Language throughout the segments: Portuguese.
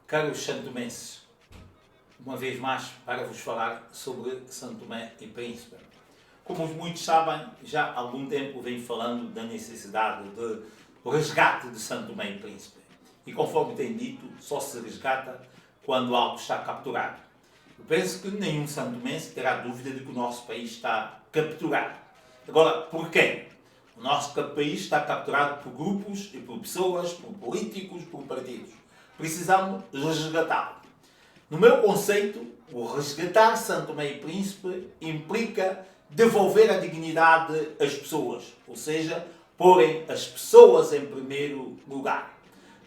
Caros santomenses, uma vez mais para vos falar sobre São Tomé e Príncipe. Como muitos sabem, já há algum tempo venho falando da necessidade de resgate de São Tomé e Príncipe. E conforme tenho dito, só se resgata quando algo está capturado. Eu penso que nenhum santomense terá dúvida de que o nosso país está capturado. Agora, por quem? O nosso país está capturado por grupos e por pessoas, por políticos, por partidos. Precisamos resgatá-lo. No meu conceito, o resgatar São Tomé e Príncipe implica devolver a dignidade às pessoas, ou seja, porem as pessoas em primeiro lugar.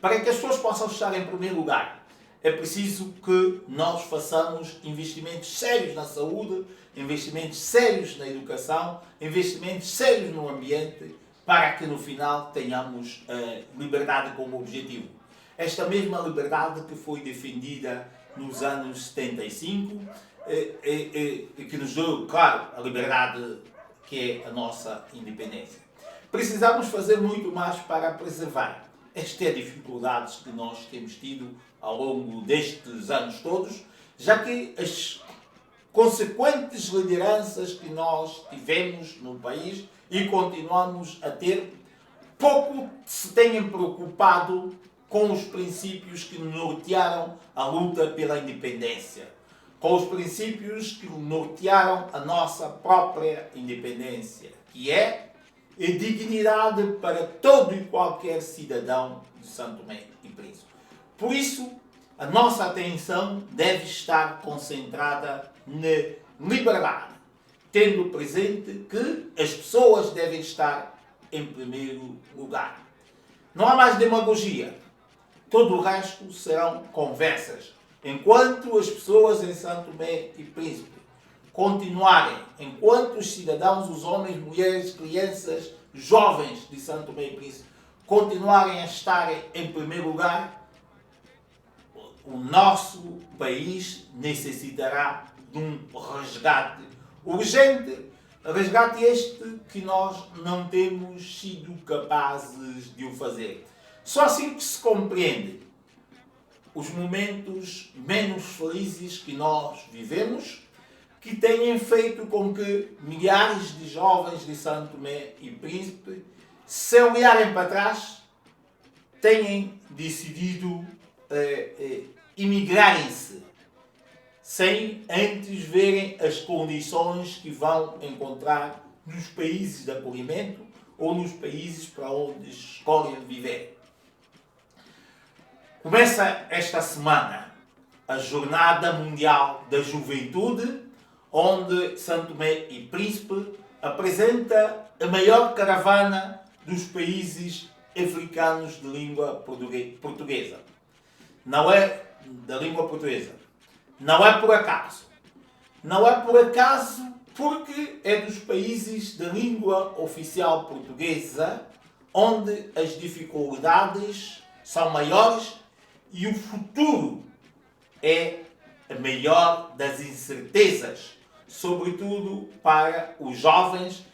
Para que as pessoas possam estar em primeiro lugar, é preciso que nós façamos investimentos sérios na saúde, investimentos sérios na educação, investimentos sérios no ambiente, para que no final tenhamos liberdade como objetivo. Esta mesma liberdade que foi defendida nos anos 75, que nos deu, claro, a liberdade que é a nossa independência. Precisamos fazer muito mais para preservar estas dificuldades que nós temos tido ao longo destes anos todos, já que as consequentes lideranças que nós tivemos no país e continuamos a ter, pouco se têm preocupado com os princípios que nortearam a luta pela independência, com os princípios que nortearam a nossa própria independência, que é a dignidade para todo e qualquer cidadão de São Tomé e Príncipe. Por isso, a nossa atenção deve estar concentrada na liberdade, tendo presente que as pessoas devem estar em primeiro lugar. Não há mais demagogia. Todo o resto serão conversas. Enquanto as pessoas em São Tomé e Príncipe continuarem, enquanto os cidadãos, os homens, mulheres, crianças, jovens de São Tomé e Príncipe continuarem a estarem em primeiro lugar, o nosso país necessitará de um resgate urgente, resgate este que nós não temos sido capazes de o fazer. Só assim que se compreende os momentos menos felizes que nós vivemos, que têm feito com que milhares de jovens de São Tomé e Príncipe, se olharem para trás, tenham decidido imigrarem-se, sem antes verem as condições que vão encontrar nos países de acolhimento ou nos países para onde escolhem viver. Começa esta semana a Jornada Mundial da Juventude, onde São Tomé e Príncipe apresenta a maior caravana dos países africanos de língua portuguesa. Não é da língua portuguesa. Não é por acaso. Não é por acaso porque é dos países da língua oficial portuguesa onde as dificuldades são maiores e o futuro é a maior das incertezas, sobretudo para os jovens,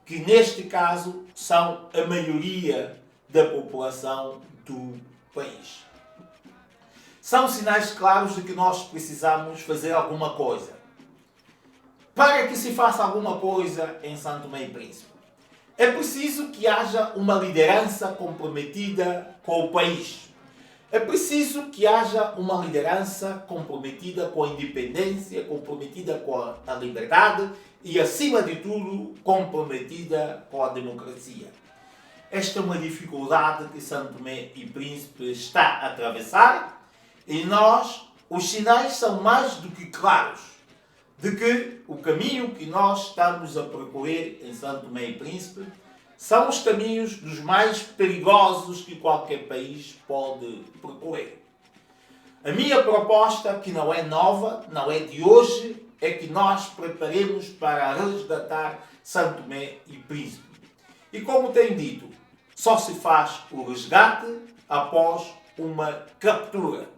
que neste caso são a maioria da população do país. São sinais claros de que nós precisamos fazer alguma coisa. Para que se faça alguma coisa em São Tomé e Príncipe, é preciso que haja uma liderança comprometida com o país. É preciso que haja uma liderança comprometida com a independência, comprometida com a liberdade e, acima de tudo, comprometida com a democracia. Esta é uma dificuldade que São Tomé e Príncipe está a atravessar e nós, os sinais são mais do que claros de que o caminho que nós estamos a percorrer em São Tomé e Príncipe são os caminhos dos mais perigosos que qualquer país pode percorrer. A minha proposta, que não é nova, não é de hoje, é que nós preparemos para resgatar São Tomé e Príncipe. E como tenho dito, só se faz o resgate após uma captura.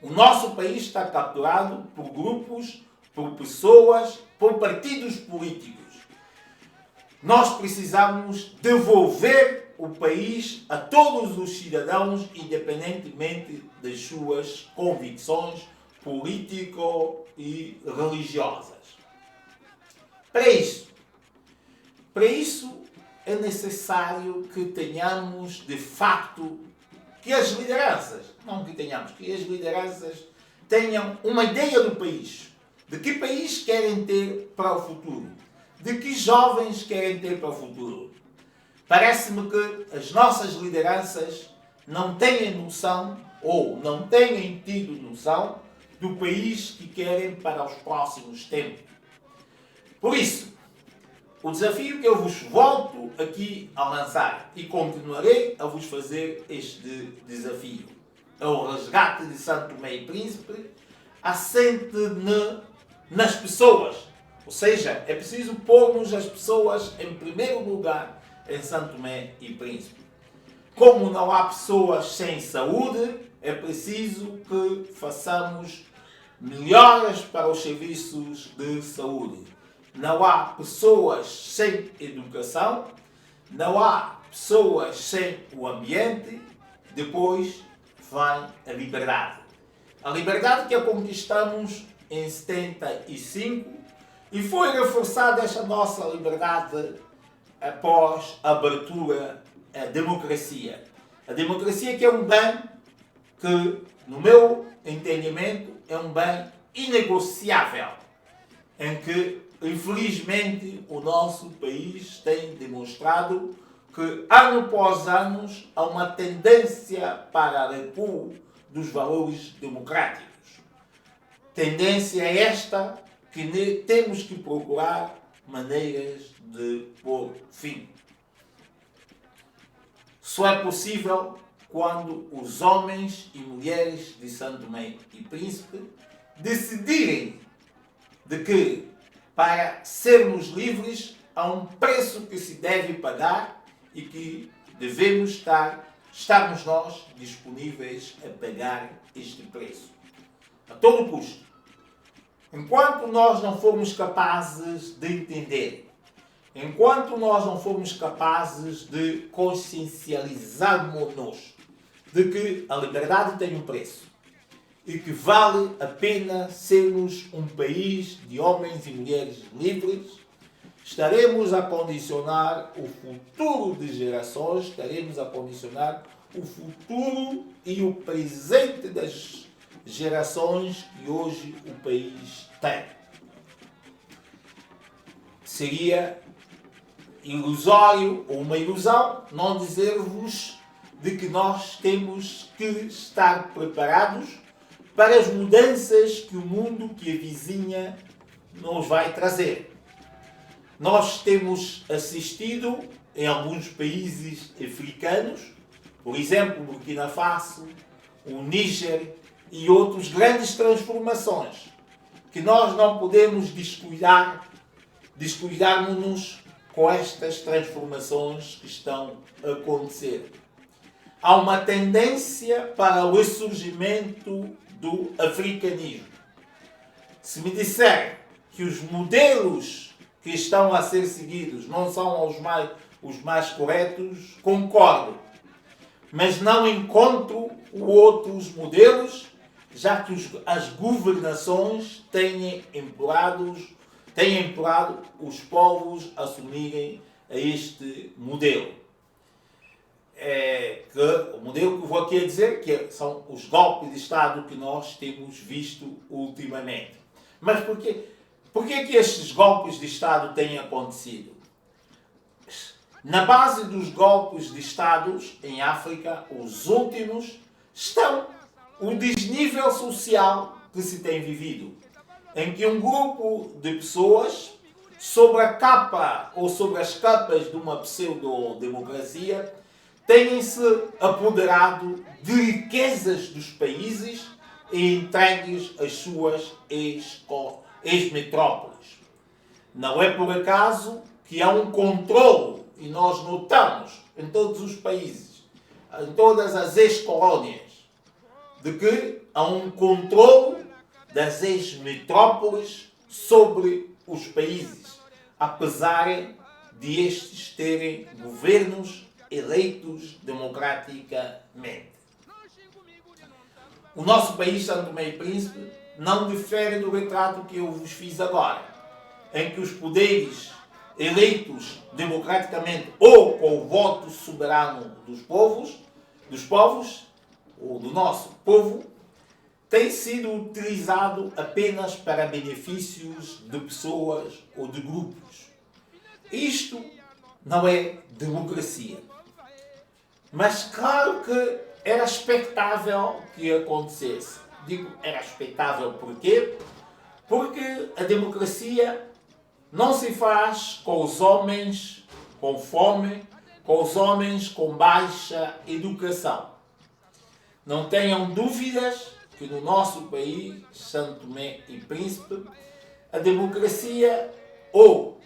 O nosso país está capturado por grupos, por pessoas, por partidos políticos. Nós precisamos devolver o o país a todos os cidadãos, independentemente das suas convicções político e religiosas. Para isso é necessário que tenhamos, de facto, que as lideranças, não que tenhamos, que as lideranças tenham uma ideia do país. De que país querem ter para o futuro? De que jovens querem ter para o futuro? Parece-me que as nossas lideranças não têm noção, ou não têm tido noção, do país que querem para os próximos tempos. Por isso, o desafio que eu vos volto aqui a lançar, e continuarei a vos fazer este desafio, é o resgate de Santo Tomé e Príncipe, assente nas pessoas. Ou seja, é preciso pormos as pessoas em primeiro lugar em Santo Tomé e Príncipe. Como não há pessoas sem saúde, é preciso que façamos melhoras para os serviços de saúde. Não há pessoas sem educação, não há pessoas sem o ambiente, depois vem a liberdade. A liberdade que a conquistamos em 75 e foi reforçada esta nossa liberdade após a abertura à democracia. A democracia que é um bem que, no meu entendimento, é um bem inegociável, em que, infelizmente, o nosso país tem demonstrado que, ano após ano, há uma tendência para recuo dos valores democráticos. Tendência esta que temos que procurar maneiras de pôr fim. Só é possível quando os homens e mulheres de Santo Tomé e Príncipe decidirem de que, para sermos livres, há um preço que se deve pagar e que devemos estarmos nós disponíveis a pagar este preço, a todo custo. Enquanto nós não formos capazes de entender, enquanto nós não formos capazes de consciencializarmos-nos de que a liberdade tem um preço e que vale a pena sermos um país de homens e mulheres livres, estaremos a condicionar o futuro de gerações, estaremos a condicionar o futuro e o presente das gerações que hoje o país tem. Seria ilusório ou uma ilusão não dizer-vos de que nós temos que estar preparados para as mudanças que o mundo, que a vizinha, nos vai trazer. Nós temos assistido em alguns países africanos, por exemplo, Burkina Faso, o Níger e outras grandes transformações, que nós não podemos descuidarmos-nos com estas transformações que estão a acontecer. Há uma tendência para o ressurgimento do africanismo. Se me disser que os modelos que estão a ser seguidos não são os mais corretos, concordo. Mas não encontro outros modelos, já que as governações têm implorado os povos a assumirem este modelo. O modelo que eu vou aqui dizer que são os golpes de Estado que nós temos visto ultimamente. Mas por que que estes golpes de Estado têm acontecido? Na base dos golpes de Estados em África, os últimos, estão o desnível social que se tem vivido, em que um grupo de pessoas, sob a capa ou sob as capas de uma pseudo-democracia, têm-se apoderado de riquezas dos países e entregues às suas ex-metrópoles. Não é por acaso que há um controle, e nós notamos em todos os países, em todas as ex-colónias, de que há um controle das ex-metrópoles sobre os países, apesar de estes terem governos eleitos democraticamente. O nosso país, São Tomé e Príncipe, não difere do retrato que eu vos fiz agora, em que os poderes eleitos democraticamente ou com o voto soberano dos povos, ou do nosso povo, tem sido utilizado apenas para benefícios de pessoas ou de grupos. Isto não é democracia. Mas claro que era expectável que acontecesse. Digo, era expectável porquê? Porque a democracia não se faz com os homens com fome, com os homens com baixa educação. Não tenham dúvidas que no nosso país, São Tomé e Príncipe, a democracia ou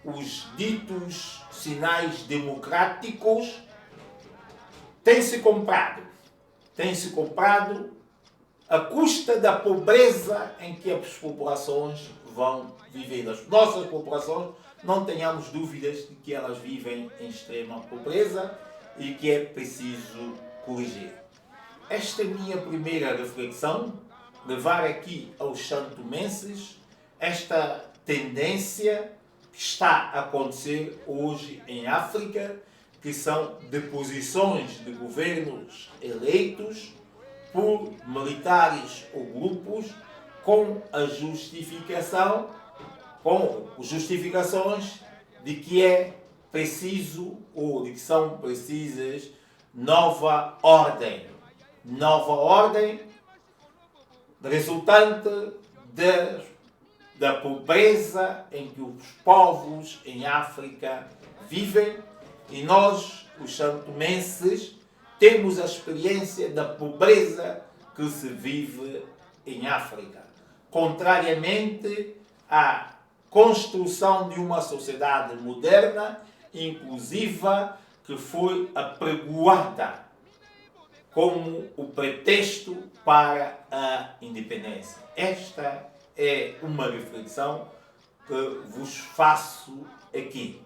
os ditos sinais democráticos têm-se comprado. Têm-se comprado à custa da pobreza em que as populações vão viver. As nossas populações, não tenhamos dúvidas de que elas vivem em extrema pobreza e que é preciso corrigir. Esta é a minha primeira reflexão, levar aqui aos santomenses esta tendência que está a acontecer hoje em África, que são deposições de governos eleitos por militares ou grupos com justificações de que é preciso ou de que são precisas nova ordem resultante da pobreza em que os povos em África vivem, e nós, os santomenses, temos a experiência da pobreza que se vive em África. Contrariamente à construção de uma sociedade moderna, inclusiva, que foi apregoada como o pretexto para a independência. Esta é uma reflexão que vos faço aqui.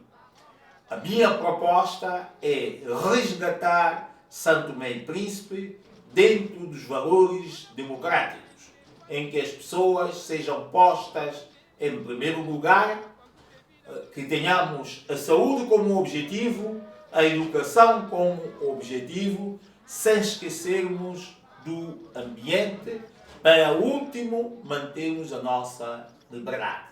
A minha proposta é resgatar São Tomé e Príncipe dentro dos valores democráticos, em que as pessoas sejam postas em primeiro lugar, que tenhamos a saúde como objetivo, a educação como objetivo, sem esquecermos do ambiente, para último mantermos a nossa liberdade.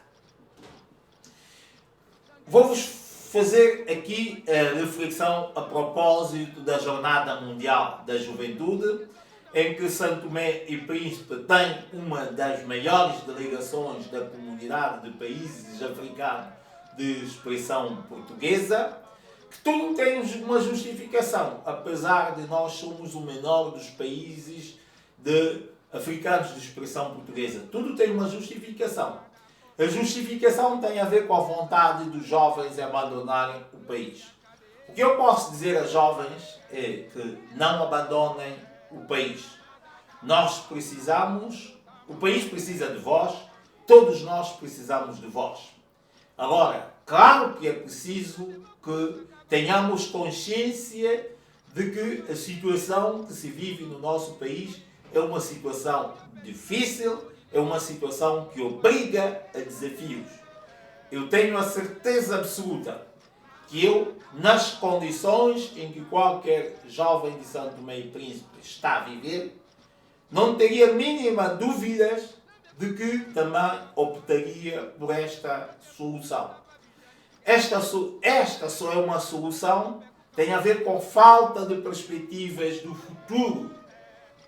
Vou-vos fazer aqui a reflexão a propósito da Jornada Mundial da Juventude, em que São Tomé e Príncipe tem uma das maiores delegações da comunidade de países africanos de expressão portuguesa, que tudo tem uma justificação, apesar de nós somos o menor dos países africanos de expressão portuguesa. Tudo tem uma justificação. A justificação tem a ver com a vontade dos jovens em abandonarem o país. O que eu posso dizer a jovens é que não abandonem o país. Nós precisamos, o país precisa de vós, todos nós precisamos de vós. Agora, claro que é preciso que tenhamos consciência de que a situação que se vive no nosso país é uma situação difícil, é uma situação que obriga a desafios. Eu tenho a certeza absoluta que eu, nas condições em que qualquer jovem de São Tomé e Príncipe está a viver, não teria mínima dúvidas de que também optaria por esta solução. Esta só é uma solução, tem a ver com falta de perspectivas do futuro.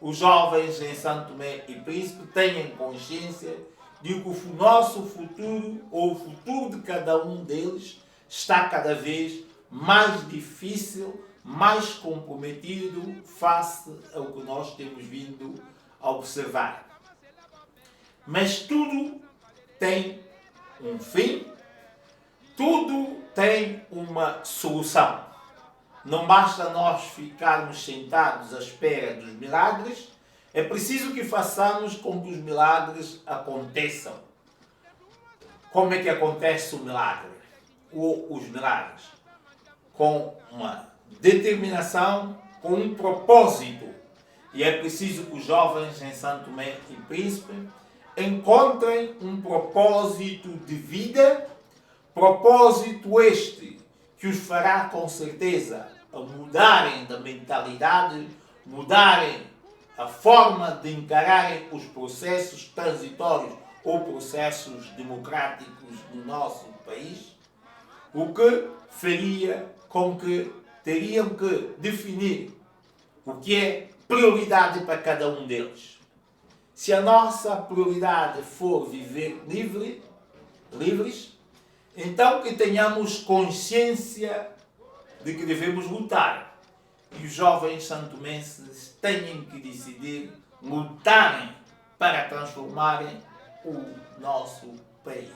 Os jovens em São Tomé e Príncipe tenham consciência de que o nosso futuro, ou o futuro de cada um deles, está cada vez mais difícil, mais comprometido face ao que nós temos vindo a observar. Mas tudo tem um fim, tudo tem uma solução. Não basta nós ficarmos sentados à espera dos milagres, é preciso que façamos com que os milagres aconteçam. Como é que acontece o milagre? Ou os milagres? com uma determinação, com um propósito. E é preciso que os jovens em Santo Tomé e Príncipe encontrem um propósito de vida, propósito este que os fará com certeza a mudarem da mentalidade, mudarem a forma de encararem os processos transitórios ou processos democráticos do nosso país, o que faria com que teriam que definir o que é prioridade para cada um deles. Se a nossa prioridade for viver livres, então que tenhamos consciência de que devemos lutar. E os jovens santomenses têm que decidir lutarem para transformarem o nosso país.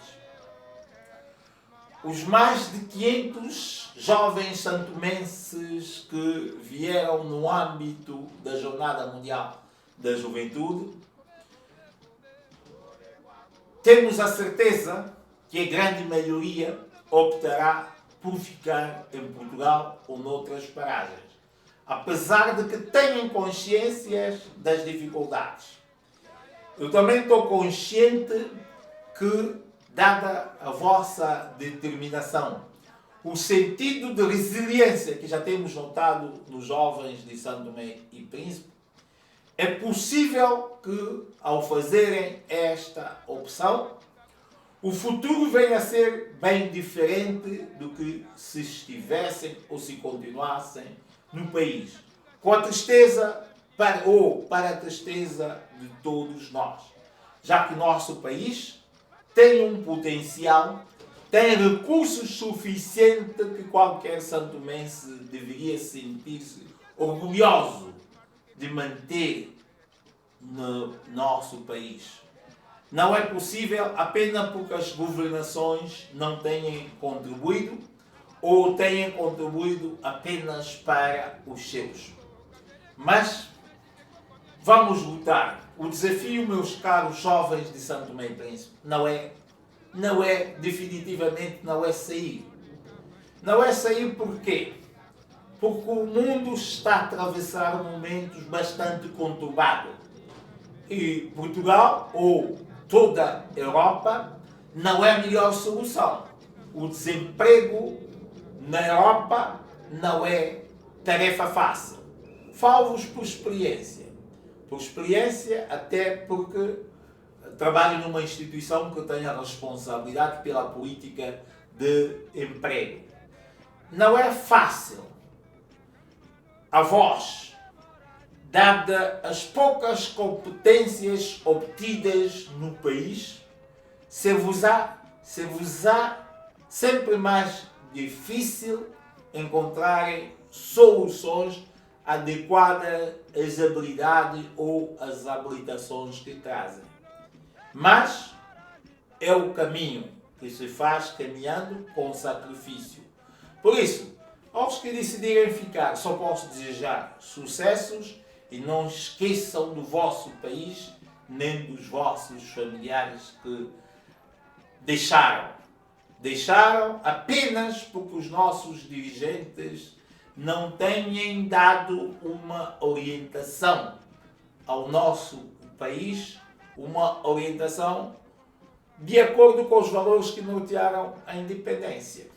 Os mais de 500 jovens santomenses que vieram no âmbito da Jornada Mundial da Juventude, temos a certeza que a grande maioria optará por ficar em Portugal ou noutras paragens, apesar de que tenham consciências das dificuldades. Eu também estou consciente que, dada a vossa determinação, o sentido de resiliência que já temos notado nos jovens de Santo Tomé e Príncipe, é possível que, ao fazerem esta opção, o futuro venha a ser bem diferente do que se estivessem ou se continuassem no país, com a tristeza para a tristeza de todos nós, já que o nosso país tem um potencial, tem recursos suficientes que qualquer santomense deveria sentir-se orgulhoso de manter no nosso país. Não é possível apenas porque as governações não tenham contribuído ou tenham contribuído apenas para os seus. Mas vamos lutar. O desafio, meus caros jovens de Santo Tomé e Príncipe, não é definitivamente não é sair. Não é sair por quê? Porque o mundo está a atravessar momentos bastante conturbados. E Portugal, ou toda a Europa, não é a melhor solução. O desemprego na Europa não é tarefa fácil. Falo-vos por experiência. Por experiência, até porque trabalho numa instituição que tem a responsabilidade pela política de emprego. Não é fácil a vós, dada as poucas competências obtidas no país, ser-vos-á sempre mais difícil encontrarem soluções adequadas às habilidades ou às habilitações que trazem. Mas é o caminho que se faz caminhando com sacrifício. Por isso, aos que decidirem ficar, só posso desejar sucessos e não esqueçam do vosso país, nem dos vossos familiares que deixaram. Deixaram apenas porque os nossos dirigentes não têm dado uma orientação ao nosso país, uma orientação de acordo com os valores que nortearam a independência.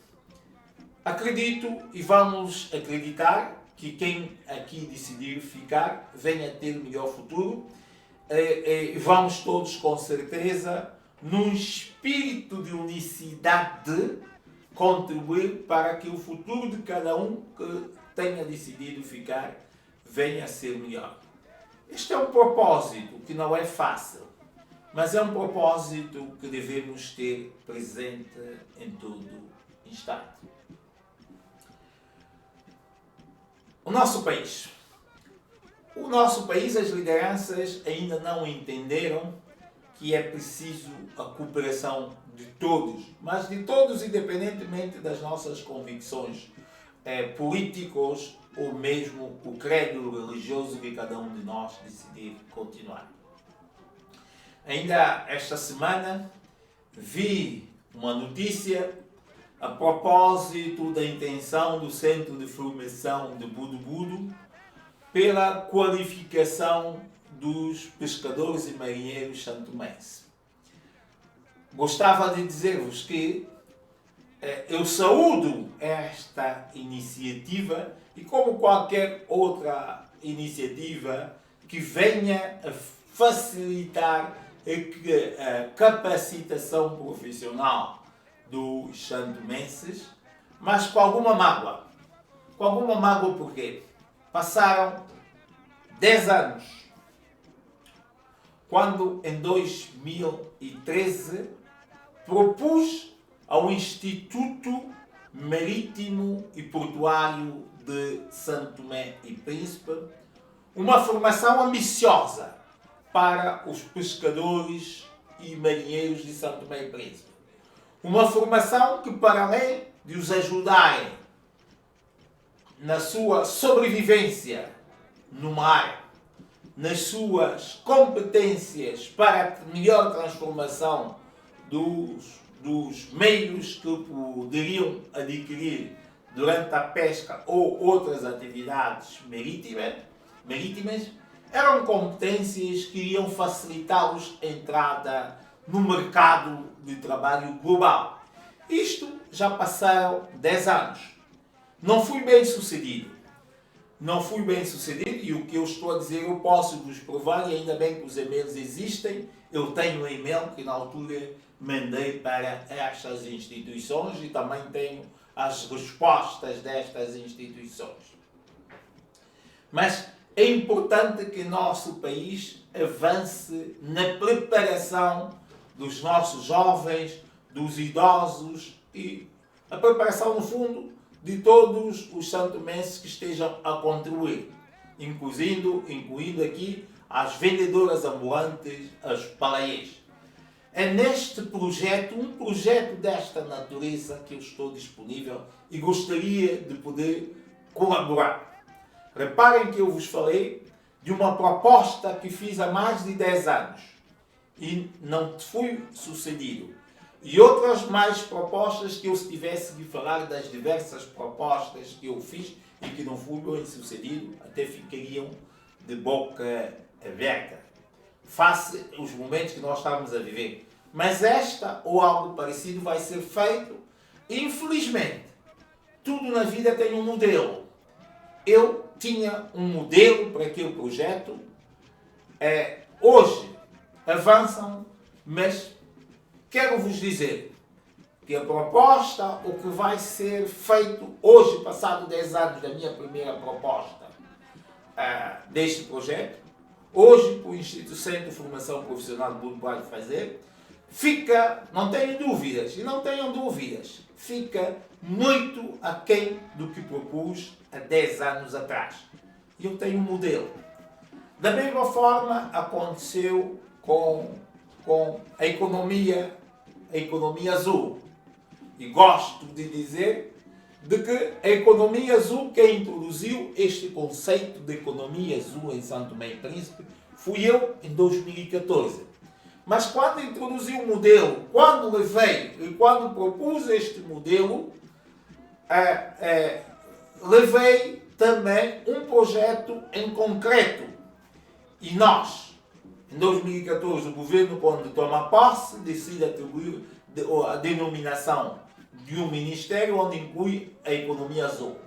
Acredito e vamos acreditar que quem aqui decidir ficar venha ter um melhor futuro. Vamos todos, com certeza, num espírito de unicidade, contribuir para que o futuro de cada um que tenha decidido ficar venha a ser melhor. Este é um propósito que não é fácil, mas é um propósito que devemos ter presente em todo instante. O nosso país, as lideranças ainda não entenderam que é preciso a cooperação de todos, mas de todos independentemente das nossas convicções políticas ou mesmo o credo religioso que cada um de nós decidir continuar. Ainda esta semana vi uma notícia a propósito da intenção do Centro de Formação de Budo-Budo pela qualificação dos pescadores e marinheiros santomenses. Gostava de dizer-vos que eu saúdo esta iniciativa e, como qualquer outra iniciativa que venha a facilitar a capacitação profissional dos santomenses, mas com alguma mágoa. Com alguma mágoa porque passaram 10 anos, quando em 2013 propus ao Instituto Marítimo e Portuário de Santo Tomé e Príncipe uma formação ambiciosa para os pescadores e marinheiros de Santo Tomé e Príncipe. Uma formação que, para além de os ajudarem na sua sobrevivência no mar, nas suas competências para a melhor transformação dos meios que poderiam adquirir durante a pesca ou outras atividades marítimas, eram competências que iriam facilitar-los a entrada no mercado de trabalho global. Isto já passaram 10 anos. Não fui bem sucedido. E o que eu estou a dizer eu posso vos provar, e ainda bem que os e-mails existem. Eu tenho um e-mail que na altura mandei para estas instituições e também tenho as respostas destas instituições. Mas é importante que o nosso país avance na preparação dos nossos jovens, dos idosos e a preparação, no fundo, de todos os santomenses que estejam a contribuir, incluindo aqui as vendedoras ambulantes, as palaiês. É neste projeto, um projeto desta natureza, que eu estou disponível e gostaria de poder colaborar. Reparem que eu vos falei de uma proposta que fiz há mais de 10 anos e não fui sucedido. E outras mais propostas que eu tivesse de falar das diversas propostas que eu fiz e que não fui bem sucedido, até ficariam de boca aberta, face aos momentos que nós estamos a viver. Mas esta ou algo parecido vai ser feito. Infelizmente, tudo na vida tem um modelo. Eu tinha um modelo para aquele projeto. Hoje avançam, mas quero vos dizer que a proposta, o que vai ser feito hoje, passado 10 anos da minha primeira proposta deste projeto, hoje o Instituto Centro de Formação Profissional de Budo vai fazer, não tenho dúvidas, e não tenham dúvidas, fica muito aquém do que propus há 10 anos atrás. E eu tenho um modelo. Da mesma forma aconteceu com a economia azul. E gosto de dizer de que a economia azul, quem introduziu este conceito de economia azul em Santo Tomé e Príncipe, fui eu em 2014. Mas quando introduzi o modelo, quando levei e quando propus este modelo, levei também um projeto em concreto. E nós, em 2014, o governo, quando toma posse, decide atribuir a denominação de um ministério onde inclui a economia azul.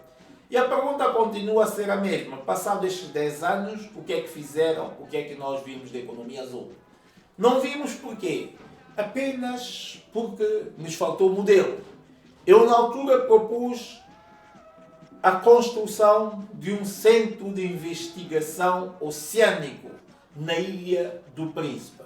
E a pergunta continua a ser a mesma. Passados estes 10 anos, o que é que fizeram? O que é que nós vimos da economia azul? Não vimos porquê? Apenas porque nos faltou o modelo. Eu, na altura, propus a construção de um centro de investigação oceânico na Ilha do Príncipe.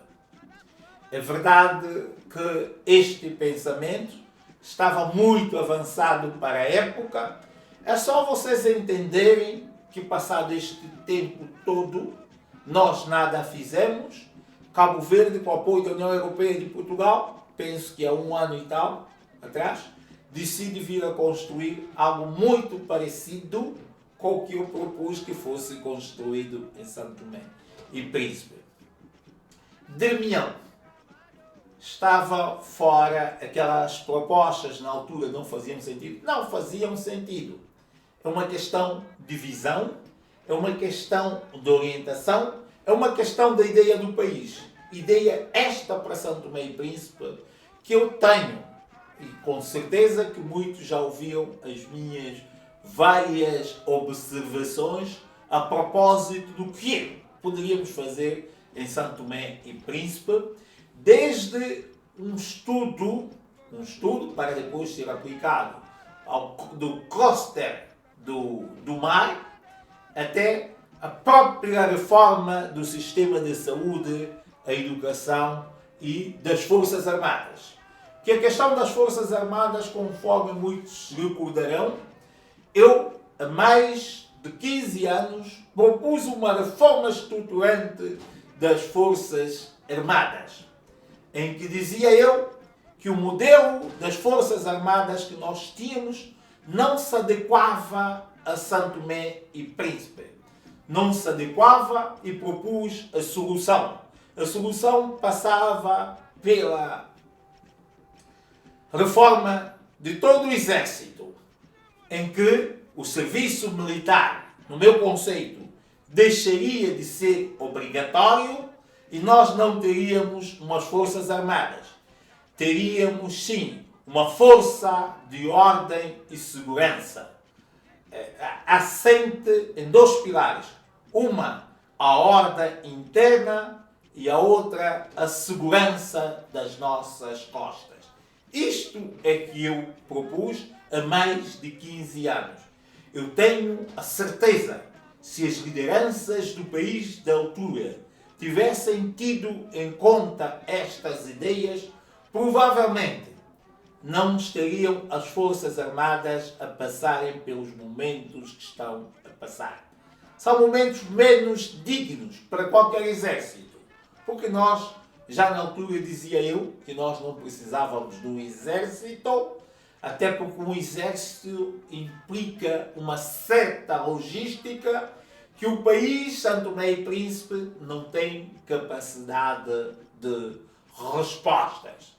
É verdade que este pensamento estava muito avançado para a época. É só vocês entenderem que, passado este tempo todo, nós nada fizemos. Cabo Verde, com o apoio da União Europeia e de Portugal, penso que há 1 ano e tal atrás, decide vir a construir algo muito parecido com o que eu propus que fosse construído em Santo Tomé e Príncipe. Dir-me-ão, estava fora, aquelas propostas na altura não faziam sentido? Não faziam sentido. É uma questão de visão, é uma questão de orientação, é uma questão da ideia do país. Ideia esta para São Tomé e Príncipe que eu tenho, e com certeza que muitos já ouviram as minhas várias observações a propósito do que poderíamos fazer em São Tomé e Príncipe, desde um estudo para depois ser aplicado do cluster do mar, até a própria reforma do sistema de saúde, a educação e das Forças Armadas. Que a questão das Forças Armadas, conforme muitos recordarão, eu, há mais de 15 anos, propus uma reforma estruturante das Forças Armadas, em que dizia eu que o modelo das Forças Armadas que nós tínhamos não se adequava a São Tomé e Príncipe. Não se adequava e propus a solução. A solução passava pela reforma de todo o Exército, em que o serviço militar, no meu conceito, deixaria de ser obrigatório e nós não teríamos umas Forças Armadas. Teríamos, sim, uma força de ordem e segurança, assente em dois pilares. Uma, a ordem interna, e a outra, a segurança das nossas costas. Isto é que eu propus há mais de 15 anos. Eu tenho a certeza, se as lideranças do país da altura tivessem tido em conta estas ideias, provavelmente não estariam as Forças Armadas a passarem pelos momentos que estão a passar. São momentos menos dignos para qualquer exército, porque nós, já na altura dizia eu, que nós não precisávamos de um exército, até porque um exército implica uma certa logística que o país, São Tomé e Príncipe, não tem capacidade de respostas.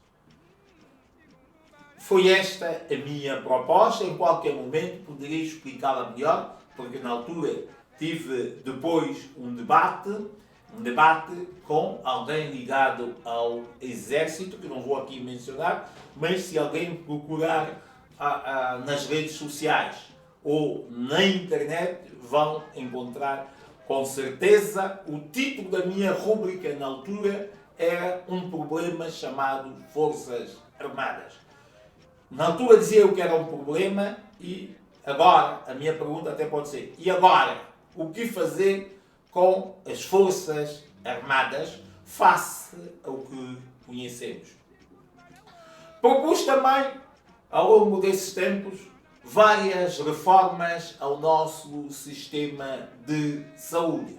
Foi esta a minha proposta. Em qualquer momento poderia explicá-la melhor, porque na altura tive depois um debate com alguém ligado ao Exército, que não vou aqui mencionar, mas se alguém procurar nas redes sociais ou na internet, vão encontrar com certeza. O título da minha rúbrica na altura era um problema chamado Forças Armadas. Na altura dizia eu que era um problema e agora a minha pergunta até pode ser: e agora? O que fazer com as Forças Armadas face ao que conhecemos? Propus também, ao longo desses tempos, várias reformas ao nosso sistema de saúde.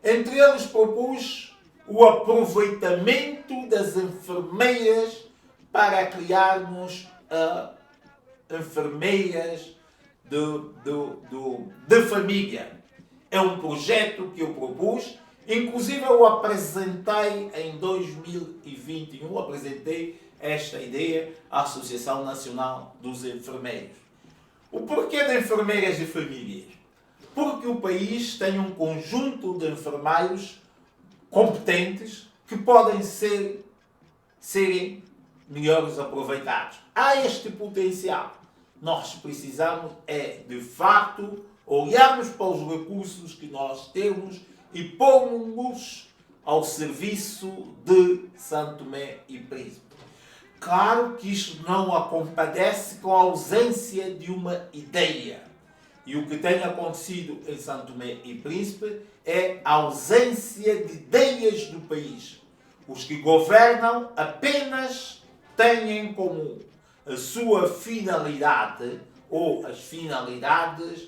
Entre eles propus o aproveitamento das enfermeiras para criarmos enfermeiras de família. É um projeto que eu propus, inclusive eu apresentei em 2021, apresentei esta ideia à Associação Nacional dos Enfermeiros. O porquê de enfermeiras de família? Porque o país tem um conjunto de enfermeiros competentes que podem serem melhores aproveitados. Há este potencial. Nós precisamos de facto, olharmos para os recursos que nós temos e pôr-nos ao serviço de São Tomé e Príncipe. Claro que isto não a compadece com a ausência de uma ideia. E o que tem acontecido em São Tomé e Príncipe é a ausência de ideias do país. Os que governam apenas têm como a sua finalidade, ou as finalidades,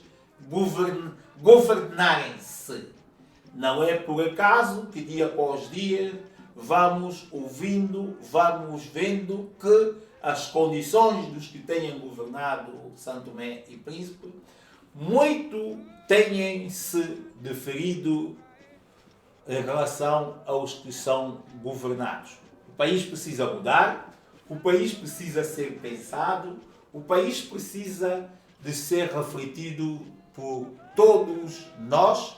governarem-se. Não é por acaso que dia após dia vamos ouvindo, vamos vendo que as condições dos que têm governado São Tomé e Príncipe muito têm-se deferido em relação aos que são governados. país precisa mudar, o país precisa ser pensado, o país precisa de ser refletido por todos nós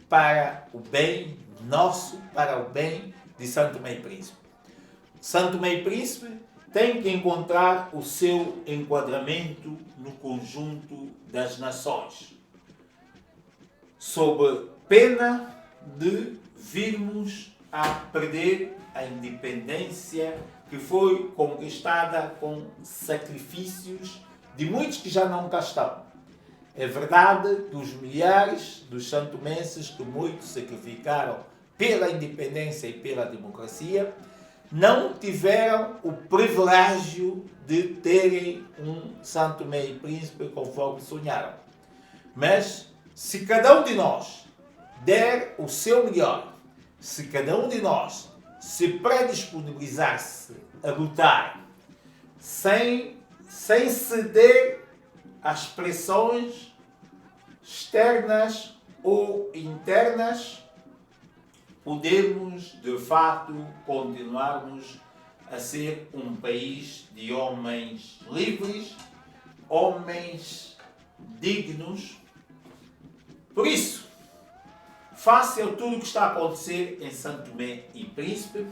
para o bem nosso, para o bem de São Tomé e Príncipe. São Tomé e Príncipe tem que encontrar o seu enquadramento no conjunto das nações, sob pena de virmos a perder a independência que foi conquistada com sacrifícios de muitos que já não cá estão. É verdade que os milhares dos santomenses que muitos sacrificaram pela independência e pela democracia não tiveram o privilégio de terem um São Tomé e Príncipe conforme sonharam. Mas se cada um de nós der o seu melhor, se cada um de nós se predisponibilizar-se a lutar sem ceder às pressões externas ou internas, podemos de fato continuarmos a ser um país de homens livres, homens dignos. Por isso, face a tudo o que está a acontecer em São Tomé e Príncipe,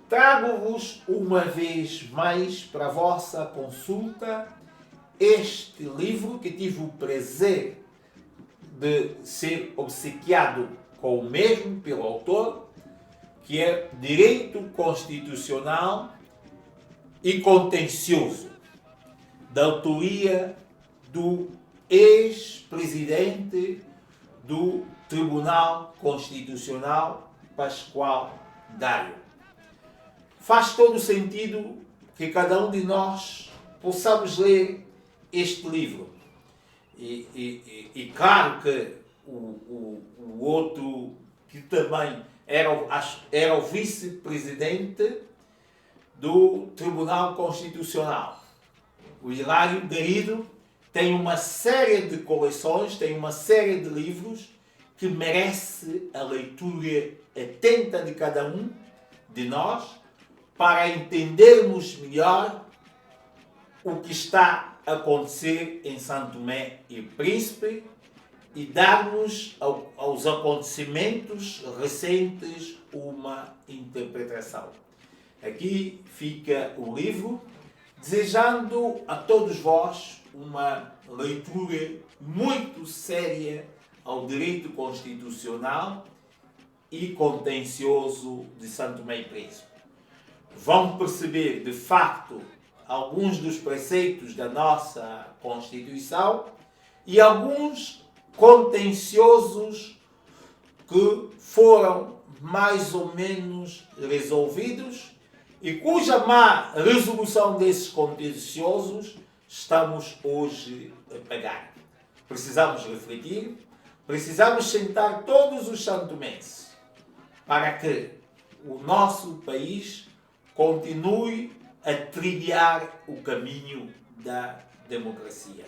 trago-vos uma vez mais para a vossa consulta este livro que tive o prazer de ser obsequiado com o mesmo pelo autor, que é Direito Constitucional e Contencioso, da autoria do ex-presidente do Tribunal Constitucional, Pascoal Dário. Faz todo sentido que cada um de nós possamos ler este livro. E claro que o outro, que também era o vice-presidente do Tribunal Constitucional, o Hilário Garrido, tem uma série de coleções, tem uma série de livros que merece a leitura atenta de cada um de nós para entendermos melhor o que está a acontecer em São Tomé e Príncipe e darmos aos acontecimentos recentes uma interpretação. Aqui fica o livro, desejando a todos vós uma leitura muito séria ao direito constitucional e contencioso de São Tomé e Príncipe. Vão perceber, de facto, alguns dos preceitos da nossa Constituição e alguns contenciosos que foram mais ou menos resolvidos e cuja má resolução desses contenciosos estamos hoje a pagar. Precisamos refletir, precisamos sentar todos os santomenses para que o nosso país continue a trilhar o caminho da democracia.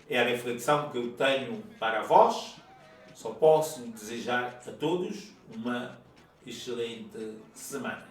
É a reflexão que eu tenho para vós. Só posso desejar a todos uma excelente semana.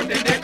Me